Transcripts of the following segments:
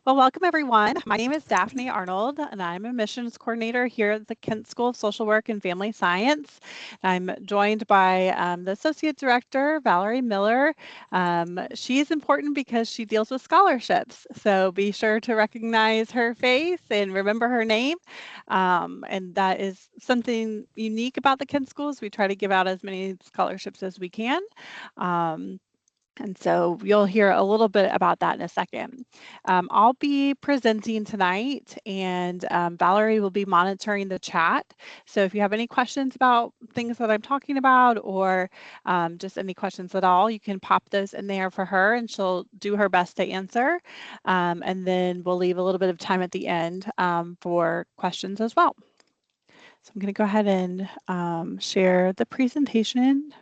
Well, welcome everyone. My name is Daphne Arnold, and I'm a missions coordinator here at the Kent School of Social Work and Family Science. I'm joined by the Associate Director, Valerie Miller. She's important because she deals with scholarships, so be sure to recognize her face and remember her name. And that is something unique about the Kent Schools. We try to give out as many scholarships as we can. And so you'll hear a little bit about that in a second. I'll be presenting tonight, and Valerie will be monitoring the chat. So if you have any questions about things that I'm talking about, or just any questions at all, you can pop those in there for her, and she'll do her best to answer. And then we'll leave a little bit of time at the end for questions as well. So I'm going to go ahead and share the presentation.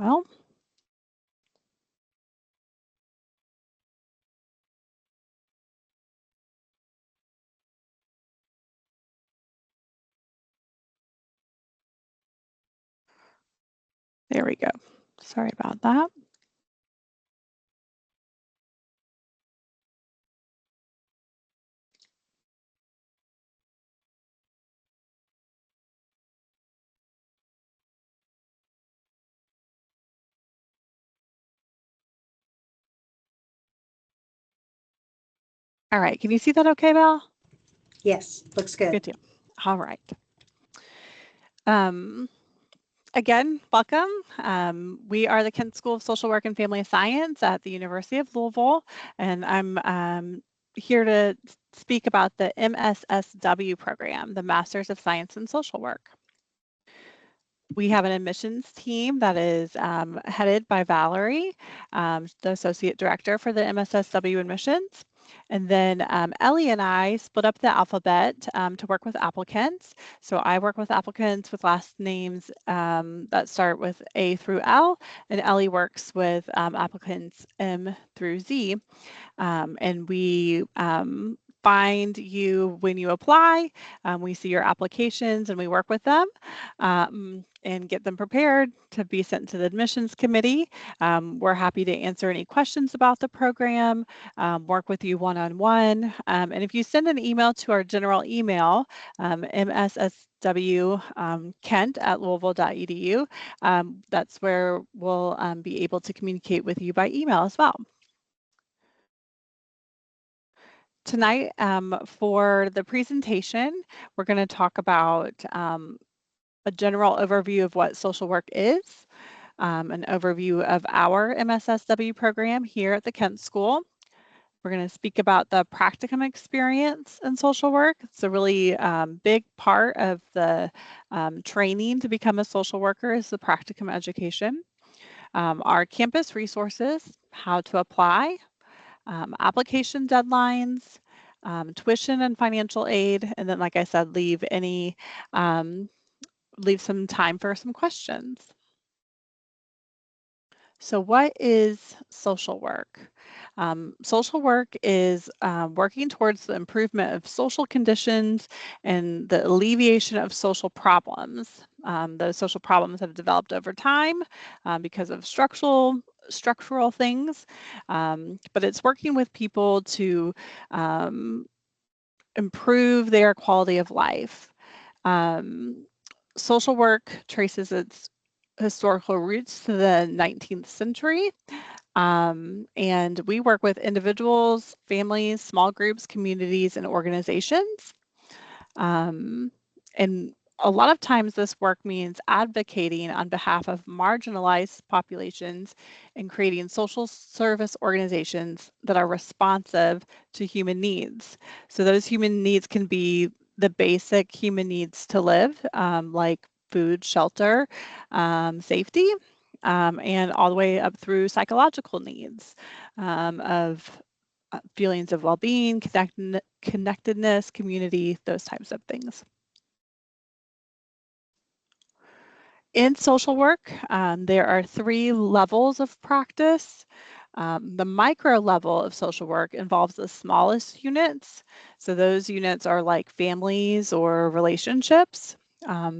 Well, there we go. Sorry about that. All right, can you see that okay, Val? Yes, looks good. Good deal. All right. Again, welcome. We are the Kent School of Social Work and Family Science at the University of Louisville, and I'm here to speak about the MSSW program, the Masters of Science in Social Work. We have an admissions team that is headed by Valerie, the Associate Director for the MSSW admissions. And then Ellie and I split up the alphabet to work with applicants. So I work with applicants with last names that start with A through L, and Ellie works with applicants M through Z. And we find you when you apply. We see your applications and we work with them and get them prepared to be sent to the admissions committee. We're happy to answer any questions about the program, work with you one-on-one. And if you send an email to our general email, MSSW Kent at louisville.edu, that's where we'll be able to communicate with you by email as well. Tonight, for the presentation, we're going to talk about a general overview of what social work is, an overview of our MSSW program here at the Kent School. We're going to speak about the practicum experience in social work. It's a really big part of the training to become a social worker is the practicum education. Our campus resources, how to apply, application deadlines, tuition and financial aid, and then, like I said, leave some time for some questions. So what is social work? Social work is working towards the improvement of social conditions and the alleviation of social problems. Those social problems have developed over time because of structural things, but it's working with people to improve their quality of life. Social work traces its historical roots to the 19th century. And we work with individuals, families, small groups, communities, and organizations. And a lot of times this work means advocating on behalf of marginalized populations and creating social service organizations that are responsive to human needs. So those human needs can be the basic human needs to live, like food, shelter, safety, and all the way up through psychological needs of feelings of well-being, connectedness, community, those types of things. In social work, there are 3 levels of practice. The micro level of social work involves the smallest units. So those units are like families or relationships.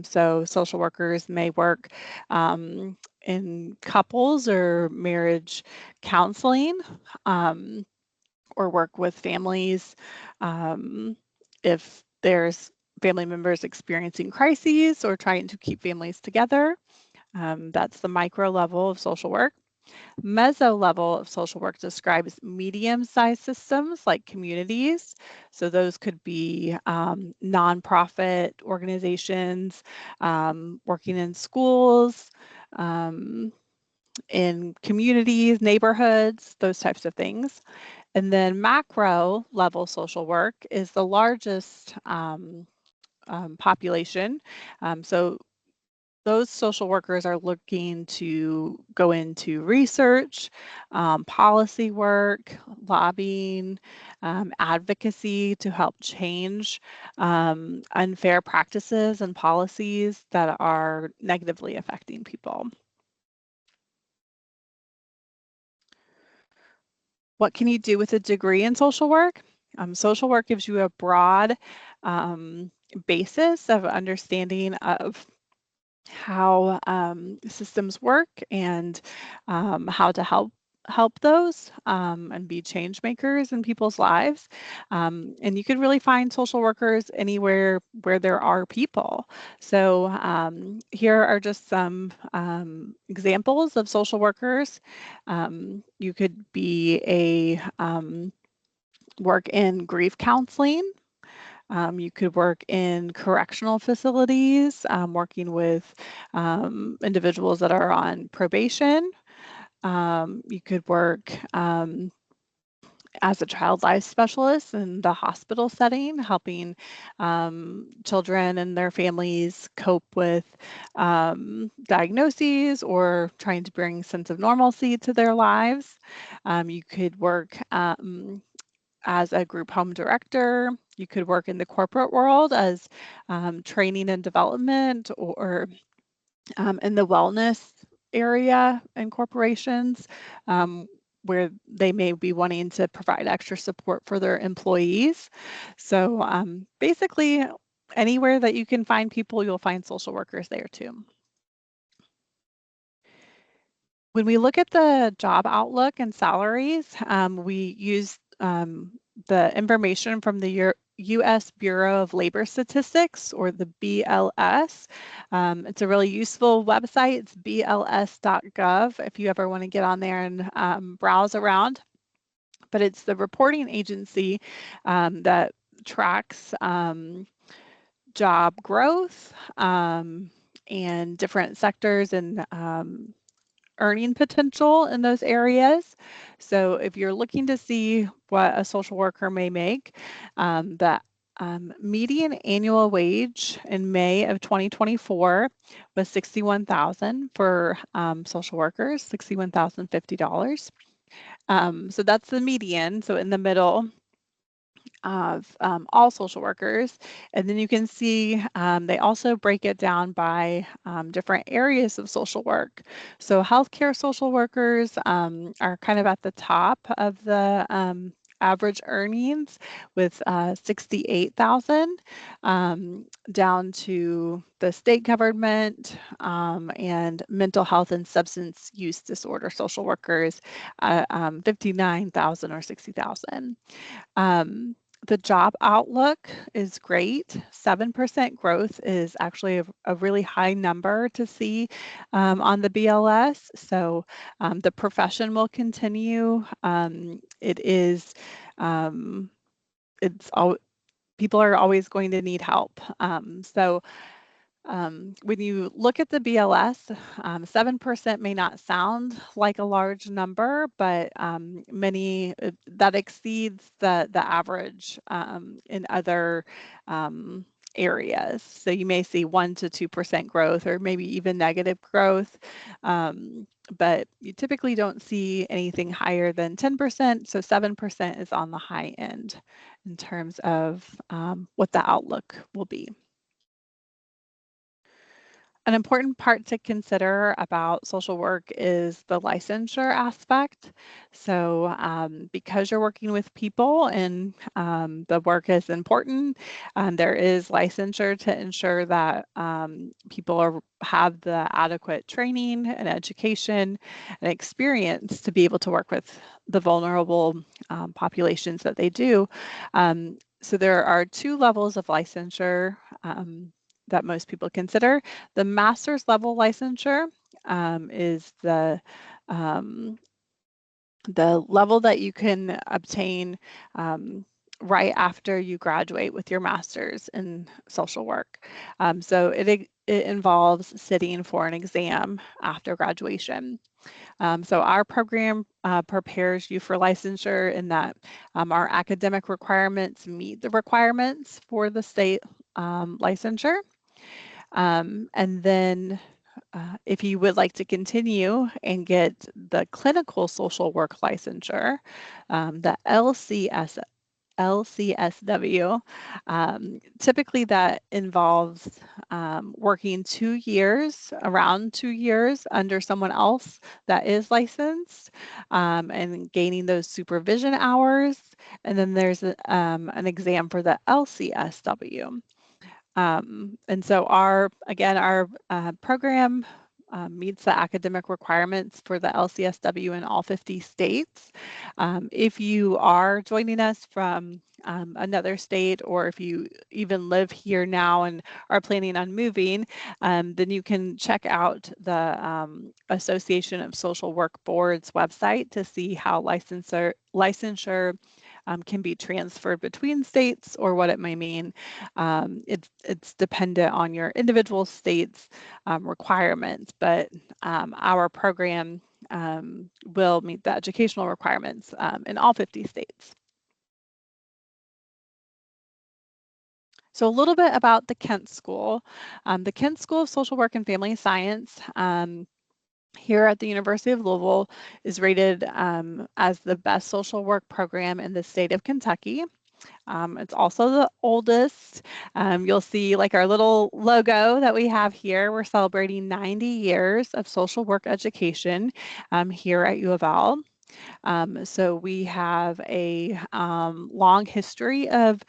So social workers may work in couples or marriage counseling, or work with families if there's family members experiencing crises or trying to keep families together. That's the micro level of social work. Meso level of social work describes medium-sized systems like communities. So those could be nonprofit organizations, working in schools, in communities, neighborhoods, those types of things. And then macro level social work is the largest population. So those social workers are looking to go into research, policy work, lobbying, advocacy to help change unfair practices and policies that are negatively affecting people. What can you do with a degree in social work? Social work gives you a broad basis of understanding of how systems work and how to help those and be change makers in people's lives. And you can really find social workers anywhere where there are people. So here are just some examples of social workers. You could be a work in grief counseling. You could work in correctional facilities, working with individuals that are on probation. You could work as a child life specialist in the hospital setting, helping children and their families cope with diagnoses or trying to bring sense of normalcy to their lives. You could work as a group home director. You could work in the corporate world as training and development, or in the wellness area in corporations, where they may be wanting to provide extra support for their employees. So basically, anywhere that you can find people, you'll find social workers there too. When we look at the job outlook and salaries, we use the information from the U.S. Bureau of Labor Statistics, or the BLS. It's a really useful website. It's bls.gov if you ever want to get on there and browse around. But it's the reporting agency that tracks job growth and different sectors and earning potential in those areas. So if you're looking to see what a social worker may make, the median annual wage in May of 2024 was $61,000 for social workers, $61,050. So that's the median. So in the middle of all social workers. And then you can see they also break it down by different areas of social work. So healthcare social workers are kind of at the top of the average earnings with 68,000, down to the state government and mental health and substance use disorder social workers, 59,000 or 60,000. The job outlook is great. 7% growth is actually a really high number to see on the BLS. So the profession will continue. It is, people are always going to need help. When you look at the BLS, 7% may not sound like a large number, but that exceeds the average in other areas. So you may see 1 to 2% growth, or maybe even negative growth, but you typically don't see anything higher than 10%. So 7% is on the high end in terms of what the outlook will be. An important part to consider about social work is the licensure aspect. So because you're working with people and the work is important, there is licensure to ensure that people have the adequate training and education and experience to be able to work with the vulnerable populations that they do. So there are two levels of licensure that most people consider. The master's level licensure is the level that you can obtain right after you graduate with your master's in social work. So it involves sitting for an exam after graduation. So our program prepares you for licensure in that our academic requirements meet the requirements for the state licensure. And then if you would like to continue and get the clinical social work licensure, the LCSW, typically that involves working 2 years, around 2 years under someone else that is licensed and gaining those supervision hours. And then there's an exam for the LCSW. And so our program meets the academic requirements for the LCSW in all 50 states. If you are joining us from another state, or if you even live here now and are planning on moving, then you can check out the Association of Social Work Boards website to see how licensure can be transferred between states or what it may mean. It's dependent on your individual state's requirements, but our program will meet the educational requirements in all 50 states. So a little bit about the Kent School. The Kent School of Social Work and Family Science here at the University of Louisville is rated as the best social work program in the state of Kentucky. It's also the oldest. You'll see like our little logo that we have here. We're celebrating 90 years of social work education here at U of L. So we have a long history of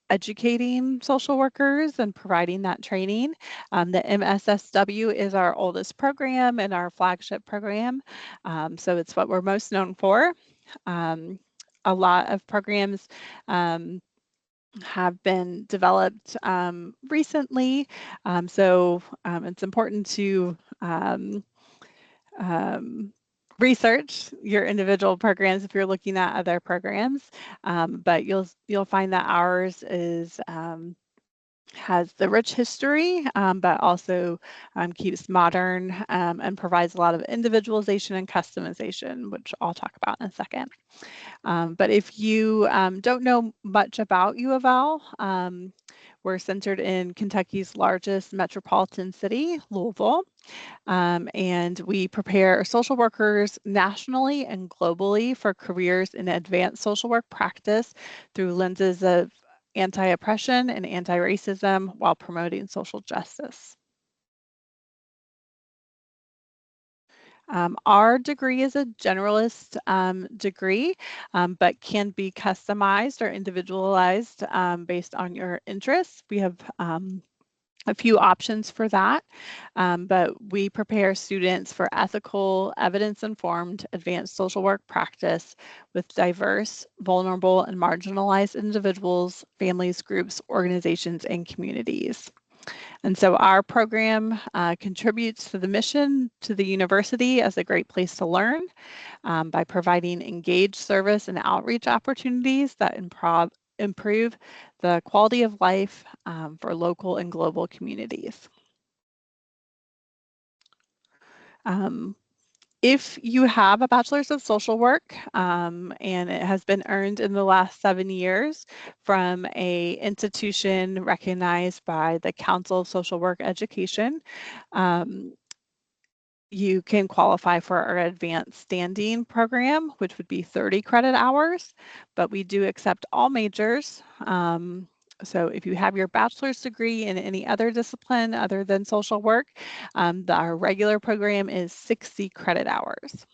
educating social workers and providing that training. The MSSW is our oldest program and our flagship program. So it's what we're most known for. A lot of programs have been developed recently. So it's important to research your individual programs if you're looking at other programs, but you'll find that ours is has the rich history, but also keeps modern and provides a lot of individualization and customization, which I'll talk about in a second. But if you don't know much about U of L, we're centered in Kentucky's largest metropolitan city, Louisville. And we prepare social workers nationally and globally for careers in advanced social work practice through lenses of anti-oppression and anti-racism while promoting social justice. Our degree is a generalist degree, but can be customized or individualized based on your interests. We have a few options for that, but we prepare students for ethical, evidence-informed, advanced social work practice with diverse, vulnerable, and marginalized individuals, families, groups, organizations, and communities. And so our program contributes to the mission to the university as a great place to learn by providing engaged service and outreach opportunities that improve the quality of life for local and global communities. If you have a bachelor's of social work and it has been earned in the last 7 years from a institution recognized by the Council of Social Work Education, you can qualify for our advanced standing program, which would be 30 credit hours, but we do accept all majors. So if you have your bachelor's degree in any other discipline other than social work, our regular program is 60 credit hours.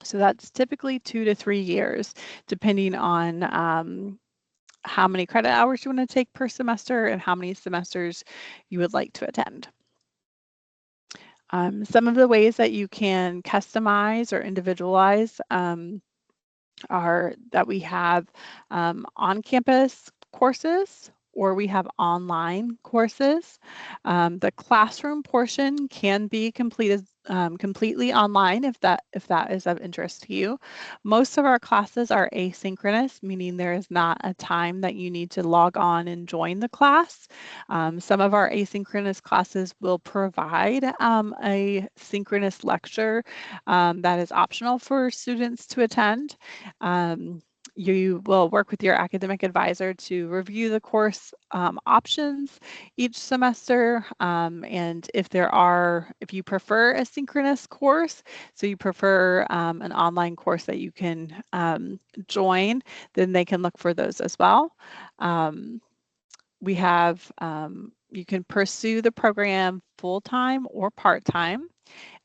So that's typically 2 to 3 years, depending on how many credit hours you want to take per semester and how many semesters you would like to attend. Some of the ways that you can customize or individualize are that we have on-campus courses or we have online courses. The classroom portion can be completed completely online if that is of interest to you. Most of our classes are asynchronous, meaning there is not a time that you need to log on and join the class. Some of our asynchronous classes will provide a synchronous lecture that is optional for students to attend. You will work with your academic advisor to review the course options each semester. And if you prefer a synchronous course, so you prefer an online course that you can join, then they can look for those as well. We have, you can pursue the program full-time or part-time,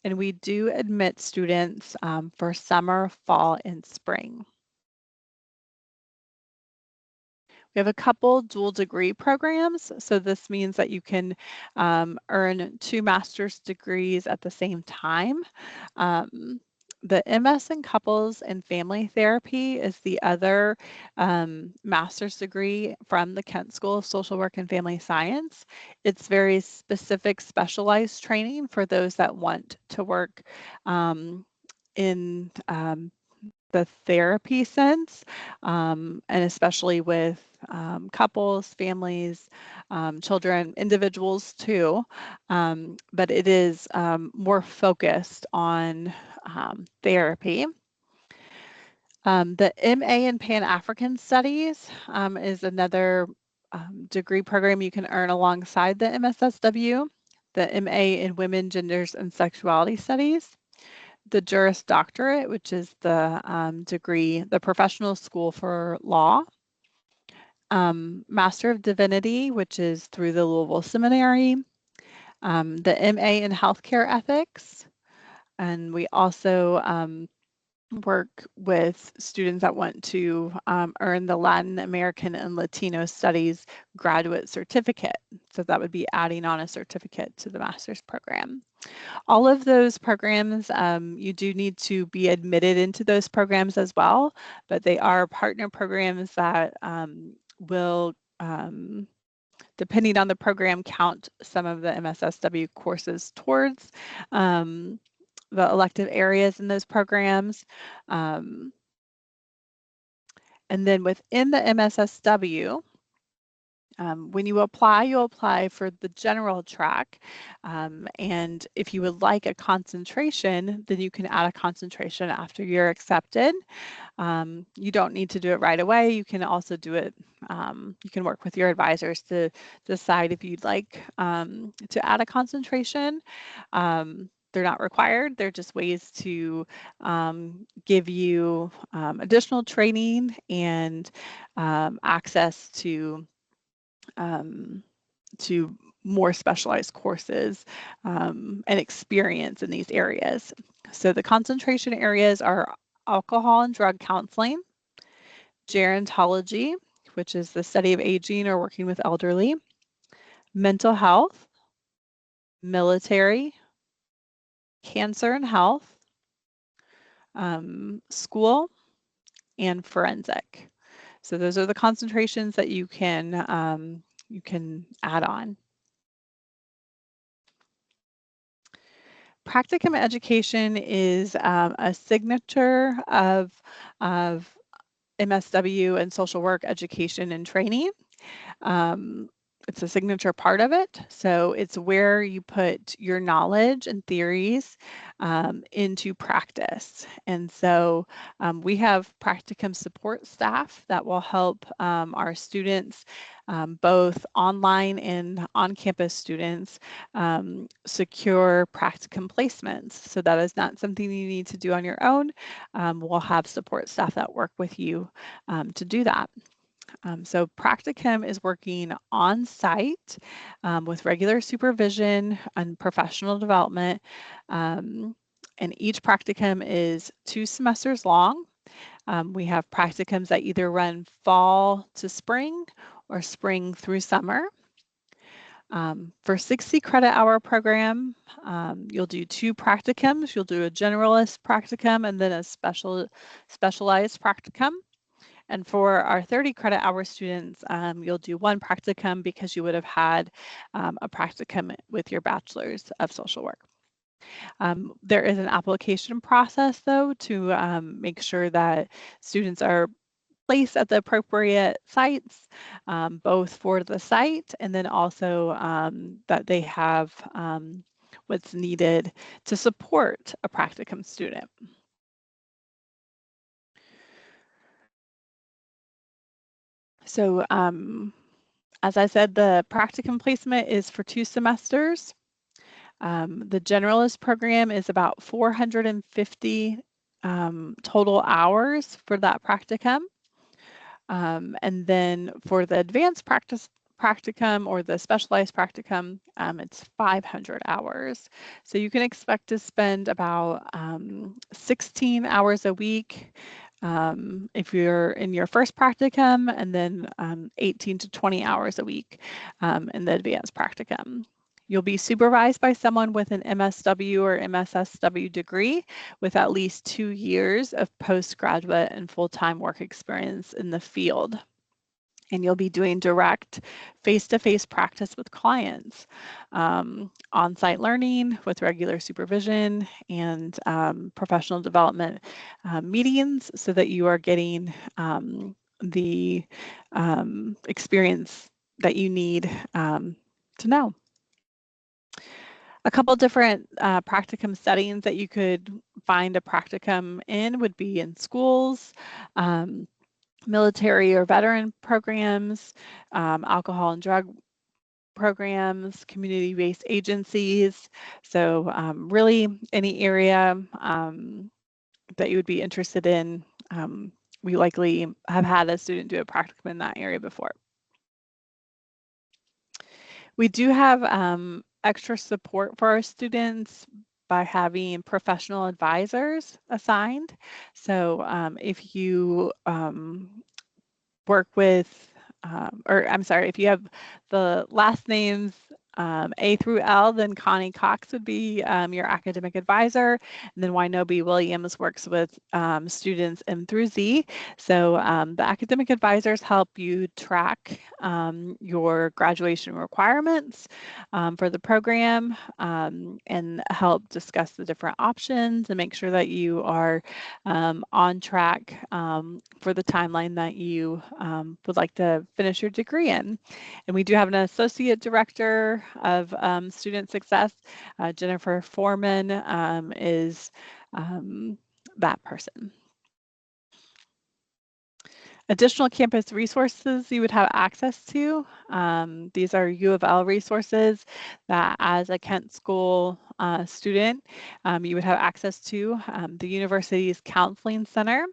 and we do admit students for summer, fall, and spring. We have a couple dual degree programs. So this means that you can earn 2 master's degrees at the same time. The MS in Couples and Family Therapy is the other master's degree from the Kent School of Social Work and Family Science. It's very specific, specialized training for those that want to work in the therapy sense, and especially with couples, families, children, individuals too. But it is more focused on therapy. The MA in Pan-African Studies is another degree program you can earn alongside the MSSW. The MA in Women, Genders, and Sexuality Studies. The Juris Doctorate, which is the degree, the professional school for law. Master of Divinity, which is through the Louisville Seminary. The MA in Healthcare Ethics. And we also work with students that want to earn the Latin American and Latino Studies graduate certificate. So that would be adding on a certificate to the master's program. All of those programs, you do need to be admitted into those programs as well, but they are partner programs that will, depending on the program, count some of the MSSW courses towards the elective areas in those programs. And then within the MSSW, when you apply, you'll apply for the general track. And if you would like a concentration, then you can add a concentration after you're accepted. You don't need to do it right away. You can also do it, you can work with your advisors to decide if you'd like to add a concentration. They're not required. They're just ways to give you additional training and access to more specialized courses and experience in these areas. So the concentration areas are alcohol and drug counseling, gerontology, which is the study of aging or working with elderly, mental health, military, cancer and health, school, and forensic. So those are the concentrations that you can add on. Practicum education is a signature of MSW and social work education and training. It's a signature part of it. So it's where you put your knowledge and theories into practice. And so we have practicum support staff that will help our students, both online and on-campus students, secure practicum placements. So that is not something you need to do on your own. We'll have support staff that work with you to do that. So practicum is working on site with regular supervision and professional development. And each practicum is 2 semesters long. We have practicums that either run fall to spring or spring through summer. For 60 credit hour program, you'll do 2 practicums. You'll do a generalist practicum and then a specialized practicum. And for our 30 credit hour students, you'll do 1 practicum because you would have had a practicum with your bachelor's of social work. There is an application process though to make sure that students are placed at the appropriate sites, both for the site and then also that they have what's needed to support a practicum student. So as I said, the practicum placement is for 2 semesters. The generalist program is about 450 total hours for that practicum. And then for the advanced practicum or the specialized practicum, it's 500 hours. So you can expect to spend about 16 hours a week if you're in your first practicum, and then 18 to 20 hours a week in the advanced practicum. You'll be supervised by someone with an MSW or MSSW degree with at least 2 years of postgraduate and full-time work experience in the field. And you'll be doing direct face-to-face practice with clients, on-site learning with regular supervision and professional development meetings so that you are getting the experience that you need to know. A couple different practicum settings that you could find a practicum in would be in schools, military or veteran programs, alcohol and drug programs, community-based agencies. So really any area that you would be interested in. We likely have had a student do a practicum in that area before. We do have extra support for our students by having professional advisors assigned. So if you work with, or I'm sorry, if you have the last names A through L, then Connie Cox would be your academic advisor. And then Wynobe Williams works with students M through Z. So the academic advisors help you track your graduation requirements for the program and help discuss the different options and make sure that you are on track for the timeline that you would like to finish your degree in. And we do have an associate director of student success. Jennifer Foreman is that person. Additional campus resources you would have access to. These are U of L resources that as a Kent School student, you would have access to. The university's Counseling Center.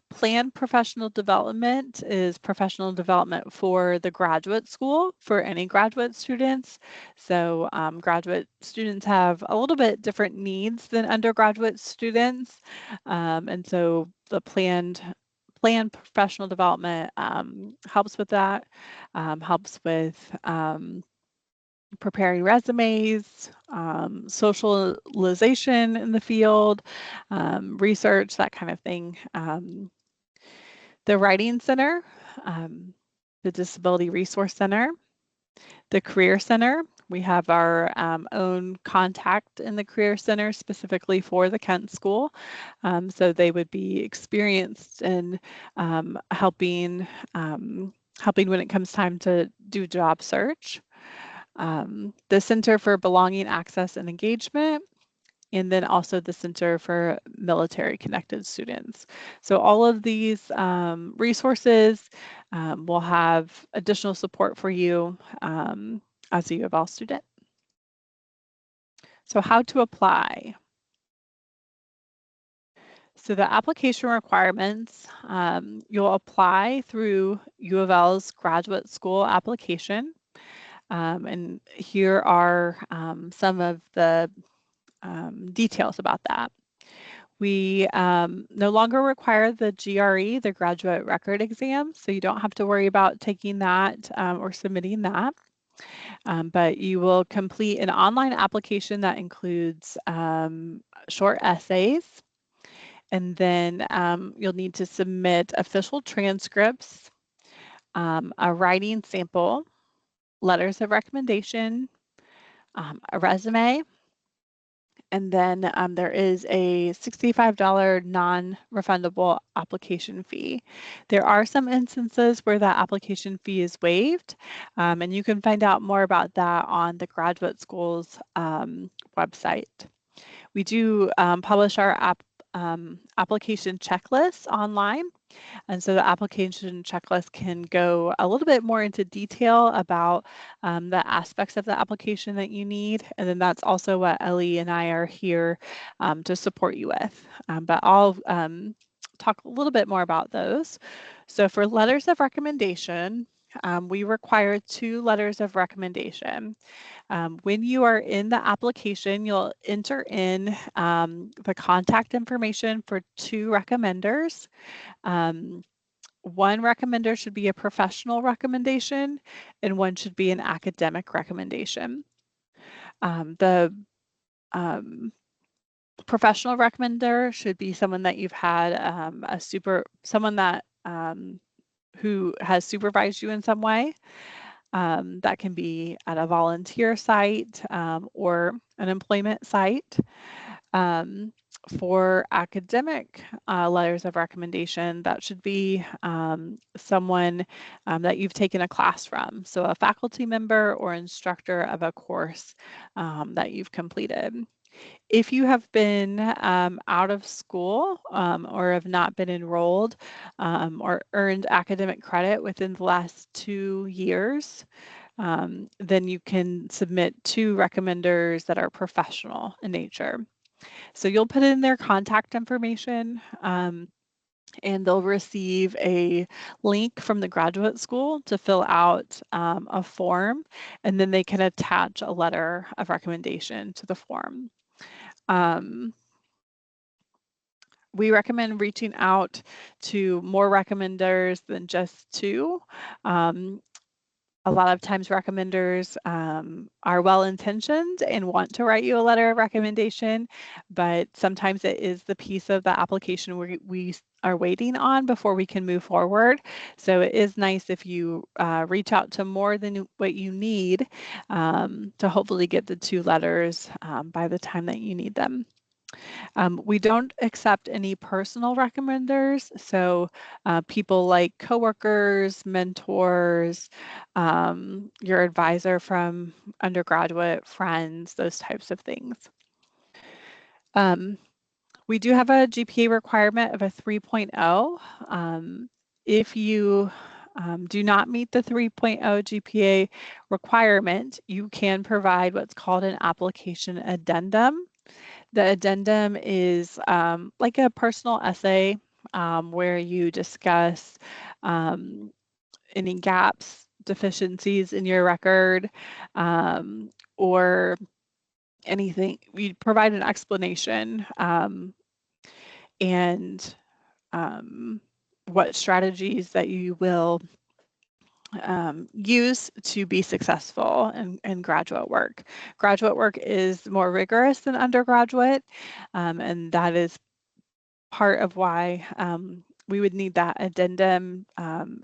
Planned professional development is professional development for the graduate school for any graduate students. So graduate students have a little bit different needs than undergraduate students. And so the planned professional development helps with that, helps with preparing resumes, socialization in the field, research, that kind of thing. The Writing Center, the Disability Resource Center, the Career Center. We have our own contact in the Career Center specifically for the Kent School. So they would be experienced in helping when it comes time to do job search. The Center for Belonging, Access, and Engagement, and then also the Center for Military Connected Students. So all of these resources will have additional support for you as a U of L student. So how to apply. So the application requirements, you'll apply through U of L's graduate school application. And here are some of the details about that. We no longer require the GRE, the graduate record exam, so you don't have to worry about taking that or submitting that. But you will complete an online application that includes short essays, and then you'll need to submit official transcripts, a writing sample, letters of recommendation, a resume, and then there is a $65 non-refundable application fee. There are some instances where that application fee is waived, and you can find out more about that on the graduate school's website. We do publish our application checklist online. And so the application checklist can go a little bit more into detail about the aspects of the application that you need. And then that's also what Ellie and I are here to support you with. But I'll talk a little bit more about those. So for letters of recommendation, we require 2 letters of recommendation. When you are in the application, you'll enter in the contact information for 2 recommenders. One recommender should be a professional recommendation, and one should be an academic recommendation. The professional recommender should be someone that you've had someone that who has supervised you in some way. That can be at a volunteer site or an employment site. For academic letters of recommendation, that should be someone that you've taken a class from, so a faculty member or instructor of a course that you've completed. If you have been out of school or have not been enrolled or earned academic credit within the last 2 years, then you can submit 2 recommenders that are professional in nature. So you'll put in their contact information and they'll receive a link from the graduate school to fill out a form, and then they can attach a letter of recommendation to the form. We recommend reaching out to more recommenders than just 2. A lot of times recommenders are well-intentioned and want to write you a letter of recommendation, but sometimes it is the piece of the application we are waiting on before we can move forward. So it is nice if you reach out to more than what you need to hopefully get the 2 letters by the time that you need them. We don't accept any personal recommenders, so people like coworkers, mentors, your advisor from undergraduate, friends, those types of things. We do have a GPA requirement of a 3.0. If you do not meet the 3.0 GPA requirement, you can provide what's called an application addendum. The addendum is like a personal essay where you discuss any gaps, deficiencies in your record, or anything. We provide an explanation and what strategies that you will use to be successful in graduate work. Graduate work is more rigorous than undergraduate, and that is part of why we would need that addendum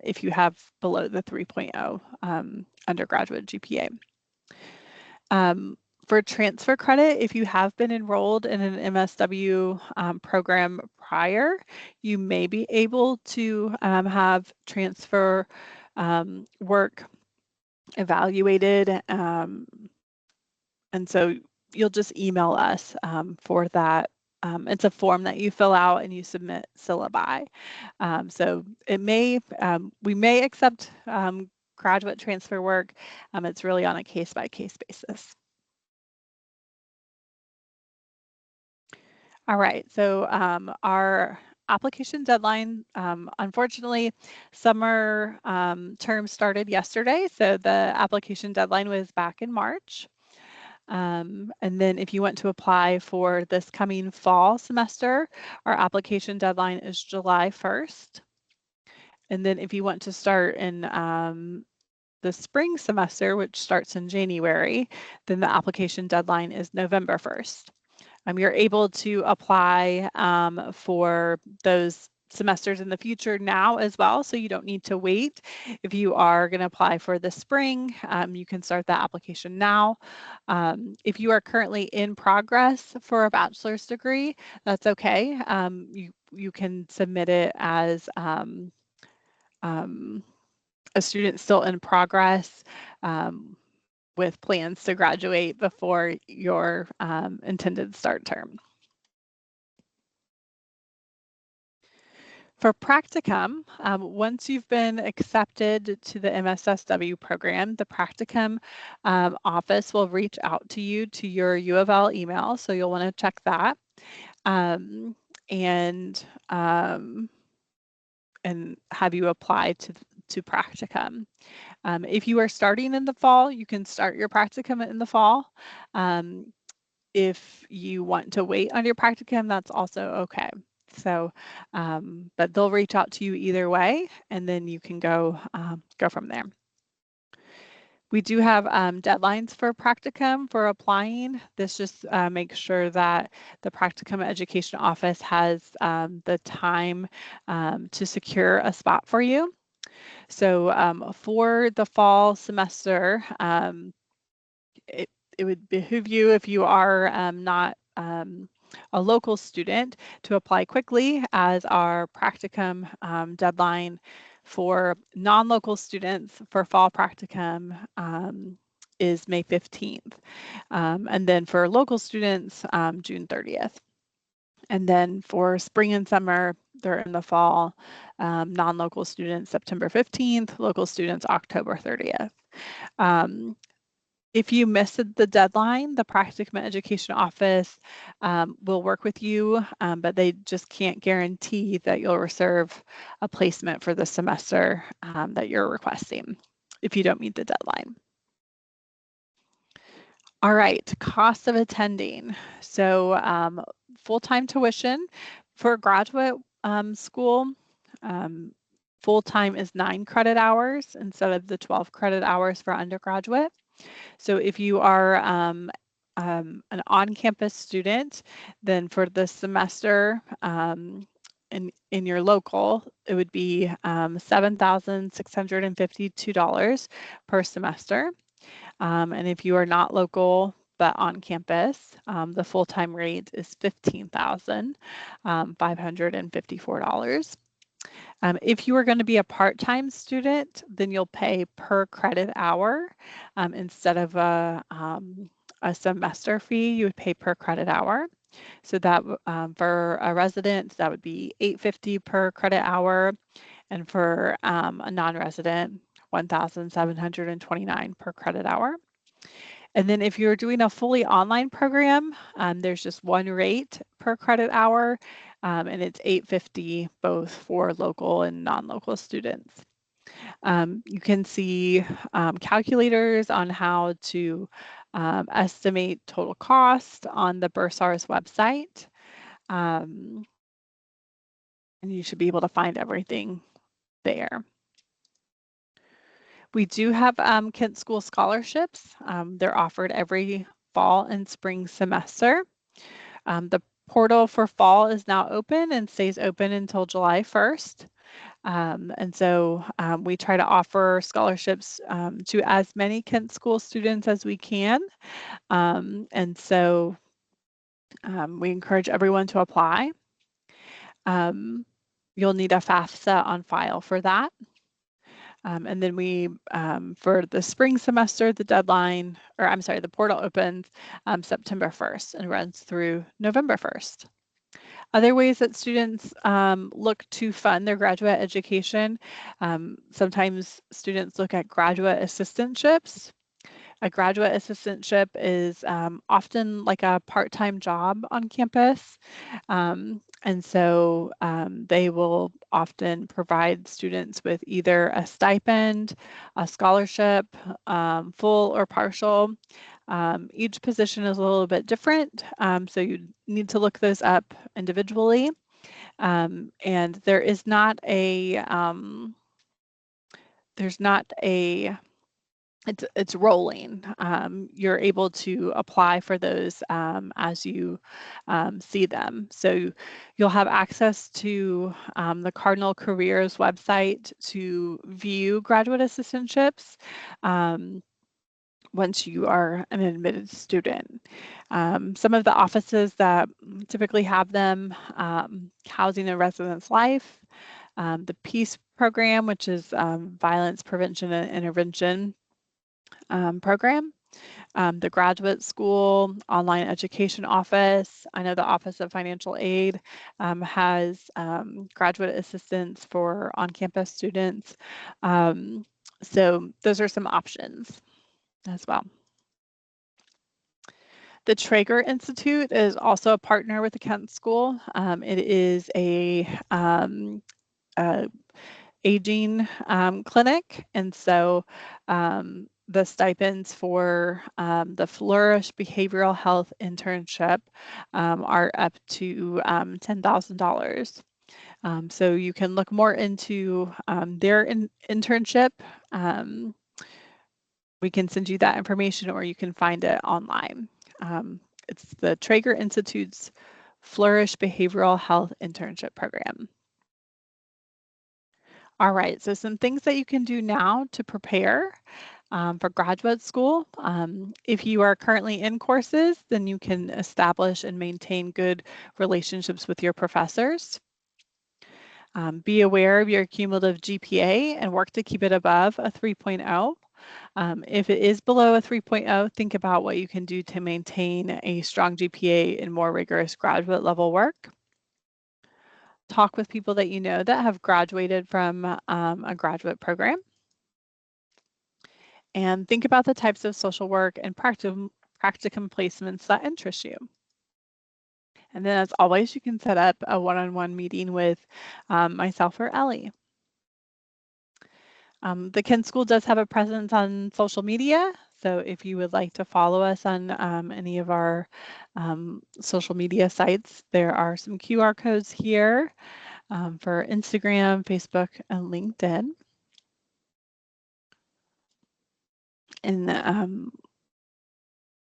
if you have below the 3.0 undergraduate GPA. For transfer credit, if you have been enrolled in an MSW program prior, you may be able to have transfer work evaluated. And so you'll just email us for that. It's a form that you fill out and you submit syllabi. So it may, we may accept graduate transfer work. It's really on a case-by-case basis. All right, so our application deadline, unfortunately, summer term started yesterday, so the application deadline was back in March. And then if you want to apply for this coming fall semester, our application deadline is July 1st. And then if you want to start in the spring semester, which starts in January, then the application deadline is November 1st. You're able to apply for those semesters in the future now as well, so you don't need to wait. If you are going to apply for the spring, you can start that application now. If you are currently in progress for a bachelor's degree, that's okay. You can submit it as a student still in progress with plans to graduate before your intended start term. For practicum, once you've been accepted to the MSSW program, the practicum office will reach out to you to your U of L email, so you'll want to check that. And have you apply to practicum. If you are starting in the fall, you can start your practicum in the fall. If you want to wait on your practicum, that's also okay. So, but they'll reach out to you either way, and then you can go from there. We do have deadlines for practicum for applying. This just makes sure that the practicum education office has the time to secure a spot for you. So for the fall semester, it would behoove you, if you are not a local student, to apply quickly, as our practicum deadline for non-local students for fall practicum is May 15th. And then for local students, June 30th. And then for spring and summer, they're in the fall. Non-local students, September 15th, local students, October 30th. If you missed the deadline, the practicum education office will work with you, but they just can't guarantee that you'll reserve a placement for the semester that you're requesting if you don't meet the deadline. All right, cost of attending. So full-time tuition for graduate school, full-time is 9 credit hours instead of the 12 credit hours for undergraduate. So if you are an on-campus student, then for the semester in your local, it would be $7,652 per semester. And if you are not local but on campus, the full-time rate is $15,554. If you are going to be a part-time student, then you'll pay per credit hour instead of a semester fee. You would pay per credit hour. So that for a resident, that would be $850 per credit hour, and for a non-resident, $1,729 per credit hour. And then if you're doing a fully online program, there's just one rate per credit hour, and it's $850 both for local and non-local students. You can see calculators on how to estimate total cost on the Bursar's website. And you should be able to find everything there. We do have Kent School scholarships. They're offered every fall and spring semester. The portal for fall is now open and stays open until July 1st. And so we try to offer scholarships to as many Kent School students as we can. And so we encourage everyone to apply. You'll need a FAFSA on file for that. And then we, for the spring semester, the deadline, or I'm sorry, the portal opens September 1st and runs through November 1st. Other ways that students look to fund their graduate education, sometimes students look at graduate assistantships. A graduate assistantship is often like a part-time job on campus. And so they will often provide students with either a stipend, a scholarship, full or partial. Each position is a little bit different, so you need to look those up individually. And there's not a it's rolling. You're able to apply for those as you see them. So you'll have access to the Cardinal Careers website to view graduate assistantships once you are an admitted student. Some of the offices that typically have them, Housing and Residence Life, the PEACE program, which is Violence Prevention and Intervention program, the Graduate School Online Education Office. I know the Office of Financial Aid has graduate assistance for on-campus students. So those are some options as well. The Traeger Institute is also a partner with the Kent School. It is a aging clinic, and so the stipends for the Flourish Behavioral Health internship are up to $10,000. So you can look more into their internship. We can send you that information, or you can find it online. It's the Traeger Institute's Flourish Behavioral Health Internship Program. All right, so some things that you can do now to prepare for graduate school. If you are currently in courses, then you can establish and maintain good relationships with your professors. Be aware of your cumulative GPA and work to keep it above a 3.0. If it is below a 3.0, think about what you can do to maintain a strong GPA in more rigorous graduate level work. Talk with people that you know that have graduated from a graduate program. And think about the types of social work and practicum placements that interest you. And then as always, you can set up a one-on-one meeting with myself or Ellie. The Kent School does have a presence on social media, so if you would like to follow us on any of our social media sites, there are some QR codes here for Instagram, Facebook, and LinkedIn. And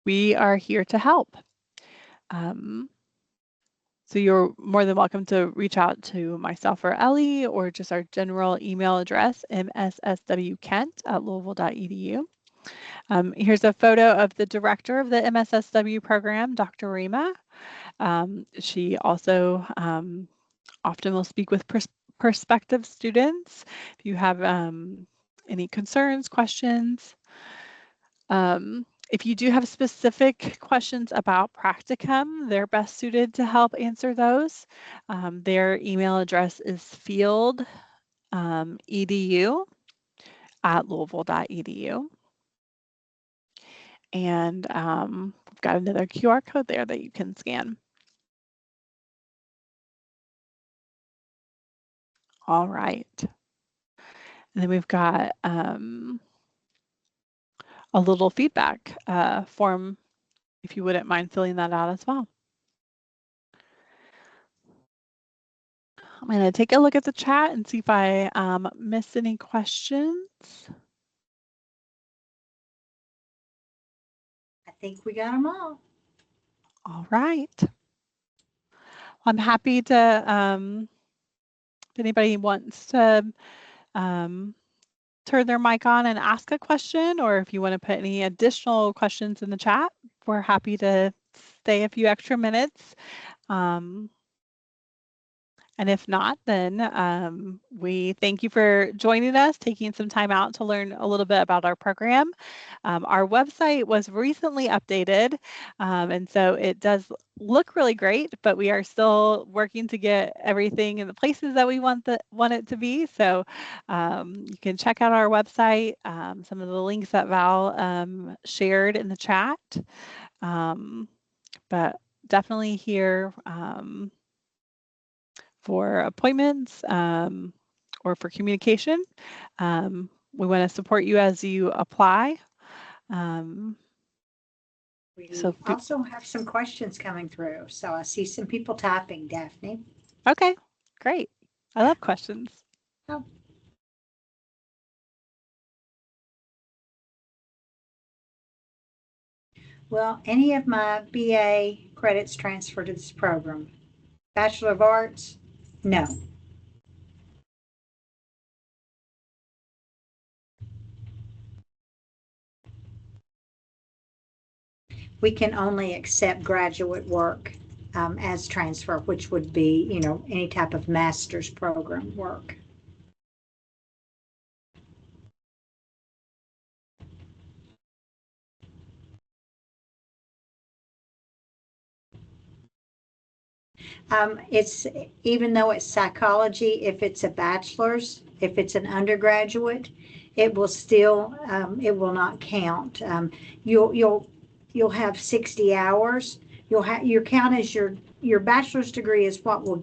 we are here to help. So you're more than welcome to reach out to myself or Ellie, or just our general email address, msswkent@louisville.edu. Here's a photo of the director of the MSSW program, Dr. Rima. She also often will speak with prospective students. If you have any concerns, questions, if you do have specific questions about practicum, they're best suited to help answer those. Their email address is field.edu@louisville.edu. And we've got another QR code there that you can scan. All right. And then we've got a little feedback form, if you wouldn't mind filling that out as well. I'm going to take a look at the chat and see if I missed any questions. I think we got them all. All right. I'm happy to, if anybody wants to turn their mic on and ask a question, or if you want to put any additional questions in the chat, we're happy to stay a few extra minutes and And if not, then we thank you for joining us, taking some time out to learn a little bit about our program. Our website was recently updated, and so it does look really great, but we are still working to get everything in the places that we want it to be. So you can check out our website, some of the links that Val shared in the chat, but definitely here for appointments or for communication. We want to support you as you apply. We also have some questions coming through. So I see some people typing, Daphne. Okay, great. I love questions. Oh. Well, any of my BA credits transfer to this program? Bachelor of Arts? No. We can only accept graduate work as transfer, which would be, any type of master's program work. It's, even though it's psychology, if it's a bachelor's, if it's an undergraduate, it will still, it will not count. You'll have 60 hours. Your count as your bachelor's degree is what will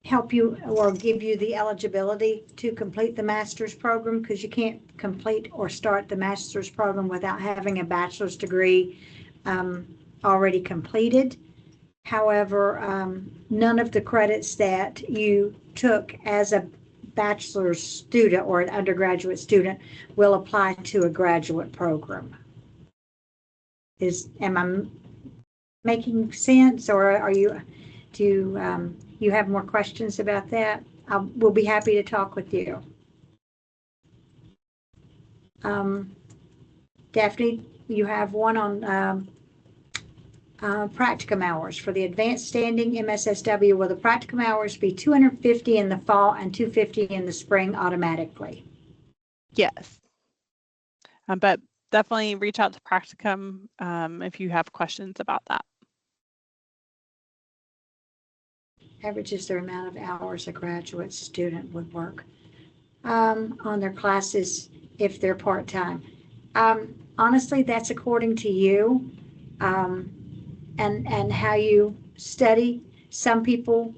help you or give you the eligibility to complete the master's program, because you can't complete or start the master's program without having a bachelor's degree already completed. However, none of the credits that you took as a bachelor's student or an undergraduate student will apply to a graduate program. Am I making sense, or do you have more questions about that? We'll be happy to talk with you. Daphne, you have one on practicum hours. For the advanced standing MSSW, will the practicum hours be 250 in the fall and 250 in the spring automatically? Yes. But definitely reach out to practicum if you have questions about that. Averages the amount of hours a graduate student would work on their classes if they're part-time. Honestly, that's according to you. And how you study. Some people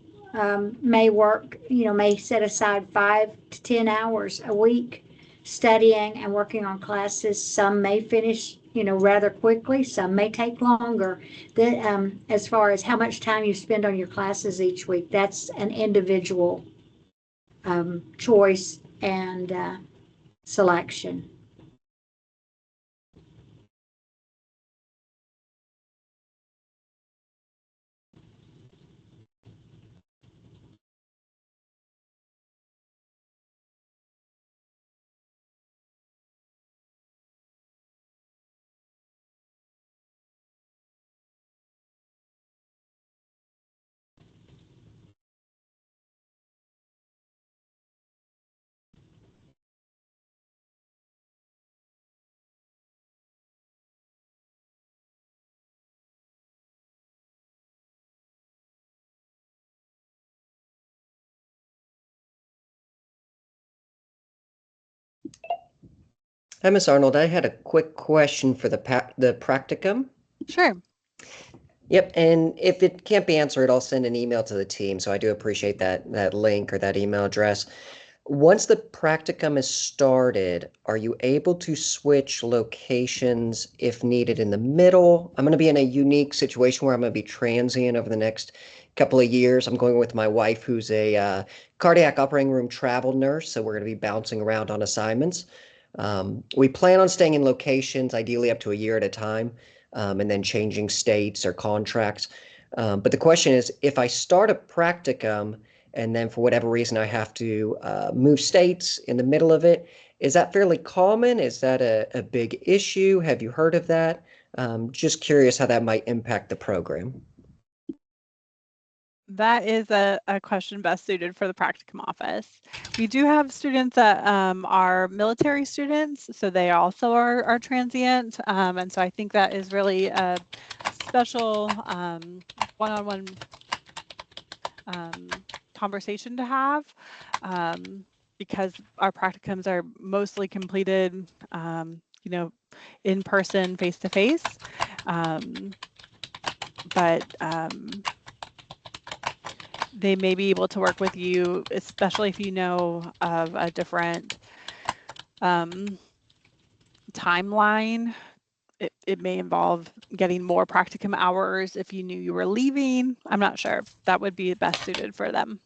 may work, may set aside 5 to 10 hours a week studying and working on classes. Some may finish, rather quickly. Some may take longer. As far as how much time you spend on your classes each week, that's an individual choice and selection. Hi, Miss Arnold. I had a quick question for the practicum. Sure. Yep, and if it can't be answered, I'll send an email to the team. So I do appreciate that link or that email address. Once the practicum is started, are you able to switch locations if needed in the middle? I'm going to be in a unique situation where I'm going to be transient over the next couple of years. I'm going with my wife, who's a cardiac operating room travel nurse, so we're going to be bouncing around on assignments. We plan on staying in locations, ideally up to a year at a time, and then changing states or contracts. But the question is, if I start a practicum and then for whatever reason I have to move states in the middle of it, is that fairly common? Is that a big issue? Have you heard of that? Just curious how that might impact the program. That is a question best suited for the practicum office. We do have students that are military students, so they also are transient, and so I think that is really a special one-on-one conversation to have, because our practicums are mostly completed, you know, in person, face to face, but they may be able to work with you, especially if you know of a different timeline. It may involve getting more practicum hours if you knew you were leaving. I'm not sure. That would be best suited for them.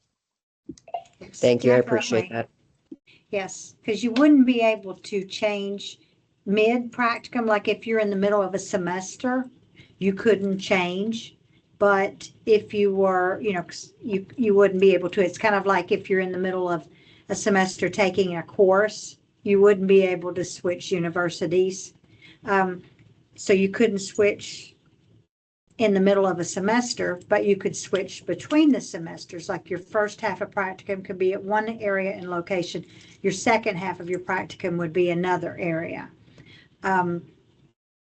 Yes, Thank you. I appreciate definitely. that. Yes, because you wouldn't be able to change mid-practicum, like if you're in the middle of a semester, you couldn't change. But if you were, you know, 'cause you wouldn't be able to. It's kind of like if you're in the middle of a semester taking a course, you wouldn't be able to switch universities. So you couldn't switch in the middle of a semester, but you could switch between the semesters. Like your first half of practicum could be at one area and location. Your second half of your practicum would be another area.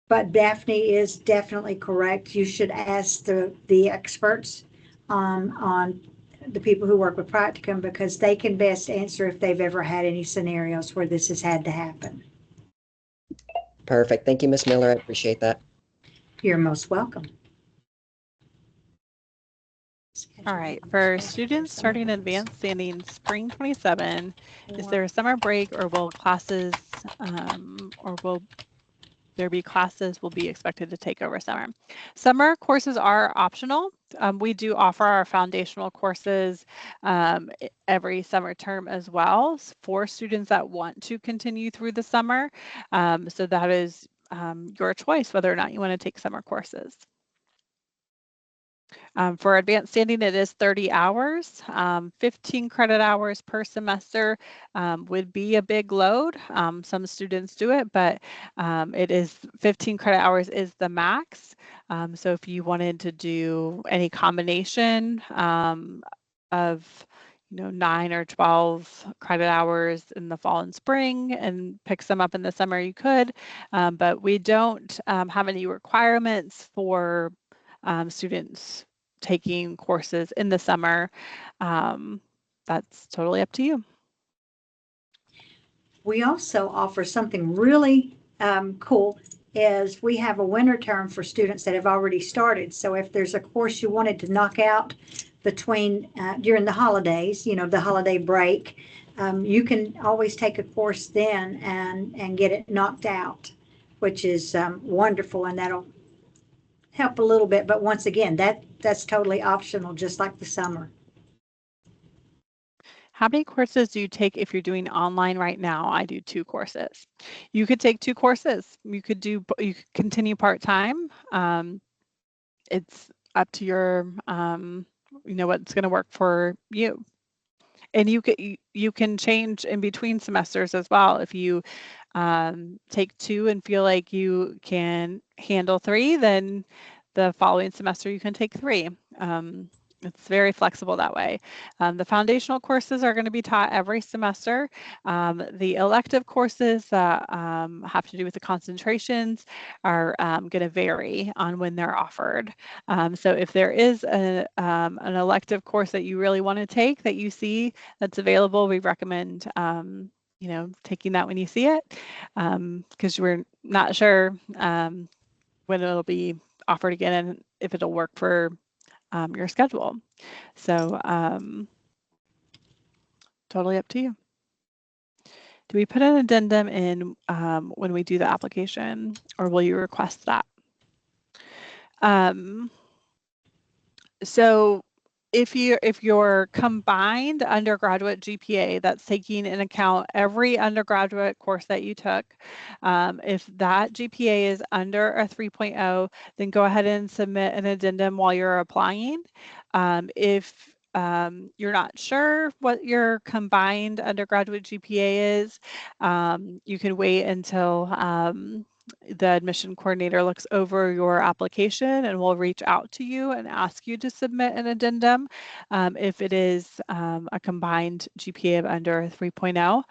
But Daphne is definitely correct. You should ask the experts on the people who work with practicum, because they can best answer if they've ever had any scenarios where this has had to happen. Perfect. Thank you, Miss Miller. I appreciate that. You're most welcome. All right, for students starting advanced standing spring 27, is there a summer break, or will classes, or will there be classes will be expected to take over summer? Summer courses are optional. We do offer our foundational courses every summer term as well for students that want to continue through the summer. So that is your choice whether or not you want to take summer courses. For advanced standing, it is 30 hours, 15 credit hours per semester would be a big load. Some students do it, but it is 15 credit hours is the max. So if you wanted to do any combination of 9 or 12 credit hours in the fall and spring and pick some up in the summer, you could, but we don't have any requirements for students taking courses in the summer. That's totally up to you. We also offer something really cool, is we have a winter term for students that have already started. So if there's a course you wanted to knock out between during the holidays, the holiday break, you can always take a course then and get it knocked out, which is wonderful, and that'll help a little bit. But once again, that's totally optional, just like the summer. How many courses do you take if you're doing online right now? I do 2 courses. You could take 2 courses. You could continue part-time. It's up to your, what's going to work for you. And you can change in between semesters as well. If you take 2 and feel like you can handle 3, then the following semester you can take 3. It's very flexible that way. The foundational courses are going to be taught every semester. The elective courses that have to do with the concentrations are going to vary on when they're offered. So if there is an elective course that you really want to take that you see that's available, we recommend taking that when you see it, because we're not sure when it'll be offered again and if it'll work for your schedule. So totally up to you. Do we put an addendum in when we do the application, or will you request that? So if your combined undergraduate GPA, that's taking into account every undergraduate course that you took, if that GPA is under a 3.0, then go ahead and submit an addendum while you're applying. If you're not sure what your combined undergraduate GPA is, you can wait until the admission coordinator looks over your application and will reach out to you and ask you to submit an addendum if it is a combined GPA of under 3.0.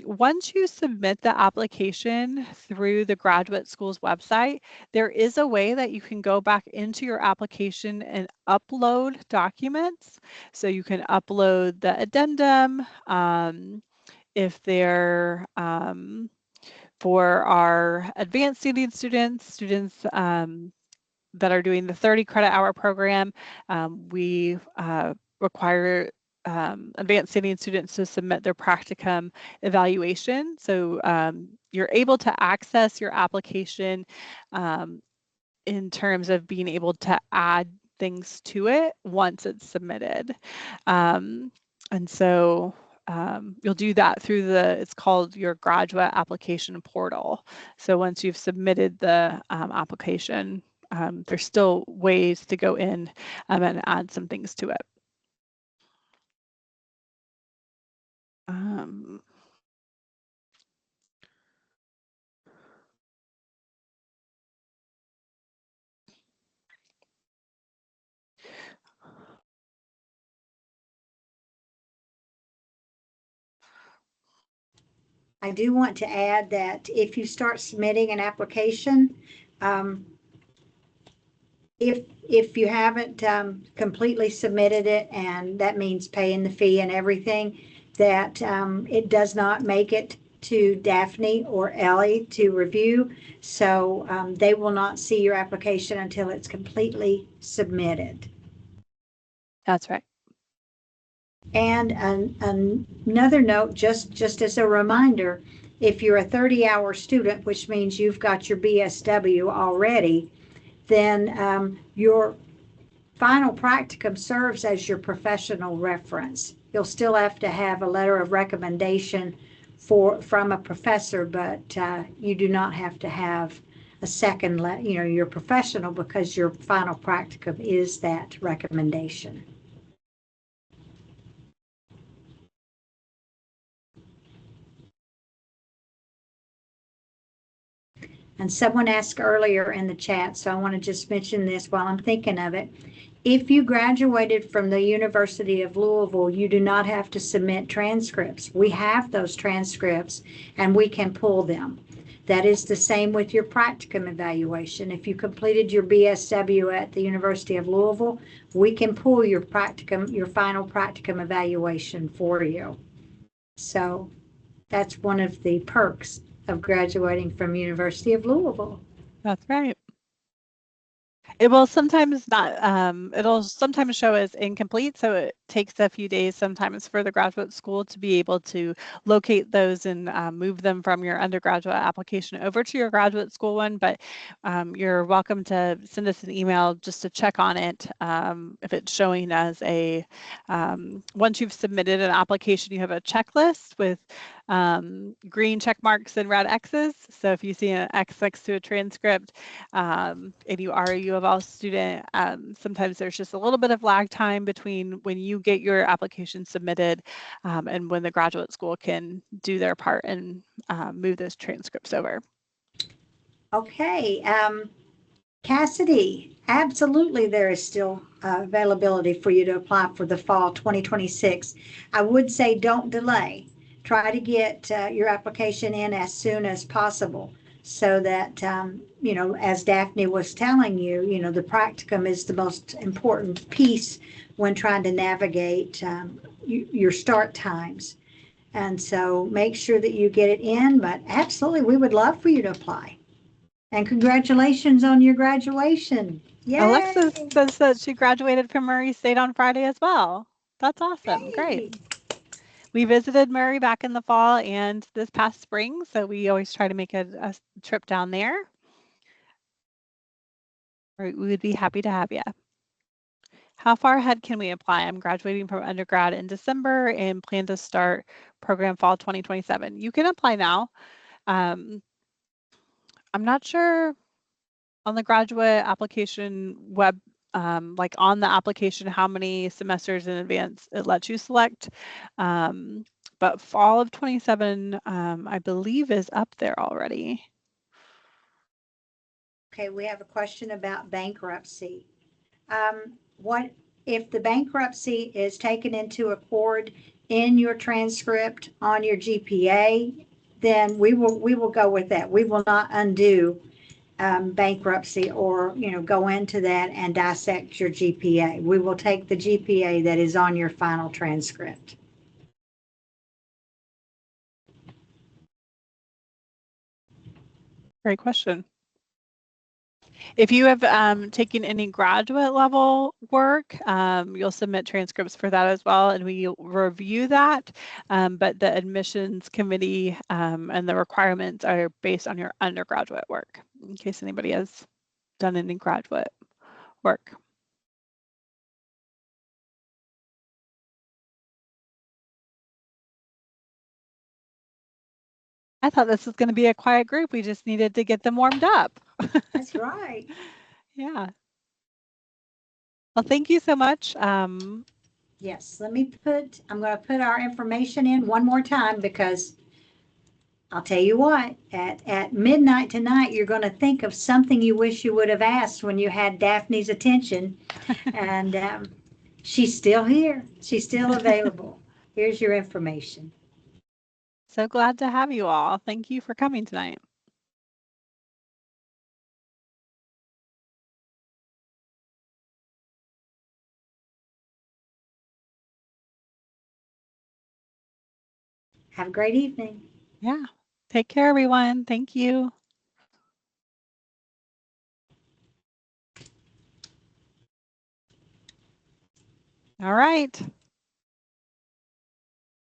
Once you submit the application through the graduate school's website, there is a way that you can go back into your application and upload documents. So you can upload the addendum if they're for our advanced seating students that are doing the 30 credit hour program. We require advanced seating students to submit their practicum evaluation. So you're able to access your application in terms of being able to add things to it once it's submitted. And so you'll do that through it's called your graduate application portal. So once you've submitted the application, there's still ways to go in and add some things to it. I do want to add that if you start submitting an application, if you haven't completely submitted it, and that means paying the fee and everything, that it does not make it to Daphne or Ellie to review. So they will not see your application until it's completely submitted. That's right. And another note, just as a reminder, if you're a 30-hour student, which means you've got your BSW already, then your final practicum serves as your professional reference. You'll still have to have a letter of recommendation from a professor, but you do not have to have a second, your professional, because your final practicum is that recommendation. And someone asked earlier in the chat, so I want to just mention this while I'm thinking of it. If you graduated from the University of Louisville, you do not have to submit transcripts. We have those transcripts and we can pull them. That is the same with your practicum evaluation. If you completed your BSW at the University of Louisville, we can pull your practicum, your final practicum evaluation for you. So that's one of the perks of graduating from University of Louisville. That's right. It will sometimes not, it'll sometimes show as incomplete, so it takes a few days sometimes for the graduate school to be able to locate those and move them from your undergraduate application over to your graduate school one, but you're welcome to send us an email just to check on it. If it's showing as a, once you've submitted an application, you have a checklist with green check marks and red X's. So if you see an X next to a transcript and you are a U of L student, sometimes there's just a little bit of lag time between when you get your application submitted and when the graduate school can do their part and move those transcripts over. Okay. Cassidy, absolutely there is still availability for you to apply for the fall 2026. I would say don't delay. Try to get your application in as soon as possible so that, as Daphne was telling you, the practicum is the most important piece when trying to navigate your start times. And so make sure that you get it in, but absolutely, we would love for you to apply. And congratulations on your graduation. Yay! Alexis says that she graduated from Murray State on Friday as well. That's awesome. Yay. Great. We visited Murray back in the fall and this past spring, so we always try to make a trip down there. We would be happy to have you. How far ahead can we apply? I'm graduating from undergrad in December and plan to start program fall 2027. You can apply now. I'm not sure on the graduate application web, like on the application, how many semesters in advance it lets you select. But fall of 27, I believe is up there already. Okay, we have a question about bankruptcy. What if the bankruptcy is taken into accord in your transcript on your GPA? Then we will go with that. We will not undo bankruptcy or go into that and dissect your GPA. We will take the GPA that is on your final transcript. Great question. If you have taken any graduate level work, you'll submit transcripts for that as well, and we review that. But the admissions committee and the requirements are based on your undergraduate work, in case anybody has done any graduate work. I thought this was going to be a quiet group. We just needed to get them warmed up. That's right. Yeah. Well, thank you so much. Yes, I'm going to put our information in one more time because I'll tell you what, at midnight tonight, you're going to think of something you wish you would have asked when you had Daphne's attention. And she's still here. She's still available. Here's your information. So glad to have you all. Thank you for coming tonight. Have a great evening. Yeah. Take care, everyone. Thank you. All right.